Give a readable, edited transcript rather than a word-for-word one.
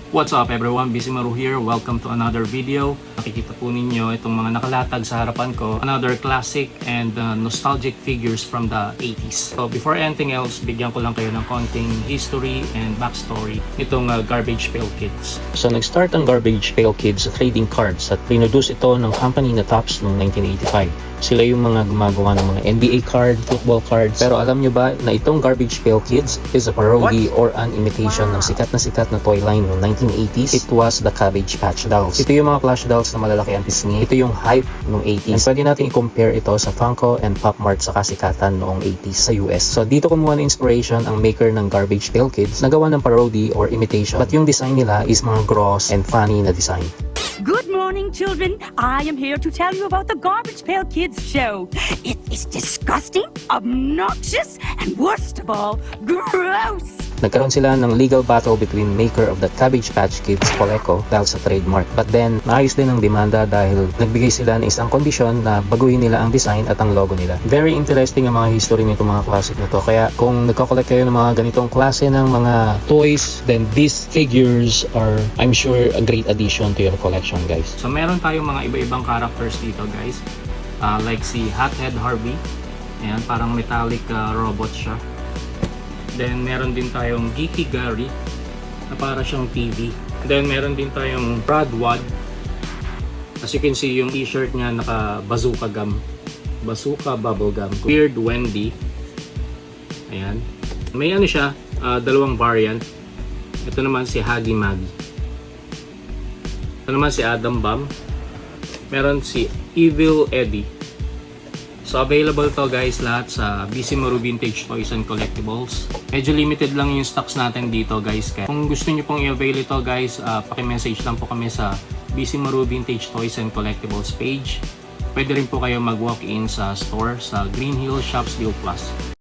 What's up everyone, Bisimaru here. Welcome to another video. Nakikita po ninyo itong mga nakalatag sa harapan ko. Another classic and nostalgic figures from the 80s. So before anything else, bigyan ko lang kayo ng konting history and backstory nitong Garbage Pail Kids. So nag-start ang Garbage Pail Kids sa trading cards at produce ito ng company na Topps noong 1985. Sila yung mga gumagawa ng mga NBA card, football cards. Pero alam nyo ba na itong Garbage Pail Kids is a parody or an imitation ng sikat na toy line noong 1980s? It was the Cabbage Patch Dolls. Ito yung mga plush dolls na malalaki ang pisngi. Ito yung hype noong 80s. And pwede natin i-compare ito sa Funko and Pop Mart sa kasikatan noong 80s sa US. So dito kumuha ng inspiration ang maker ng Garbage Pail Kids na gawa ng parody or imitation. But yung design nila is mga gross and funny na design. Good morning, children. I am here to tell you about the Garbage Pail Kids show. It is disgusting, obnoxious, and worst of all, gross. Nagkaroon sila ng legal battle between maker of the Cabbage Patch Kids, Coleco, dahil sa trademark. But then, naayos din ang demanda dahil nagbigay sila ng isang kondisyon na baguhin nila ang design at ang logo nila. Very interesting ang mga history nito mga classic na to. Kaya kung nagko-collect kayo ng mga ganitong klase ng mga toys, then these figures are, I'm sure, a great addition to your collection, guys. So meron tayong mga iba-ibang characters dito guys. Like si Hothead Harvey. Ayan, parang metallic robot siya. Then meron din tayong Geeky Gary na para siyang TV. Then meron din tayong Brad Wad. As you can see, yung t-shirt niya naka bazooka gum. Bazooka bubble gum. Weird Wendy. Ayan. May ano siya, dalawang variant. Ito naman si Huggy Maggie. Ito naman si Adam Bam. Meron si Evil Eddie. So available to guys lahat sa Bisimaru Vintage Toys and Collectibles. Medyo limited lang yung stocks natin dito guys. Kaya kung gusto nyo pong i-avail ito guys, paki-message lang po kami sa Bisimaru Vintage Toys and Collectibles page. Pwede rin po kayo mag-walk in sa store sa Green Hill Shops Deal Plus.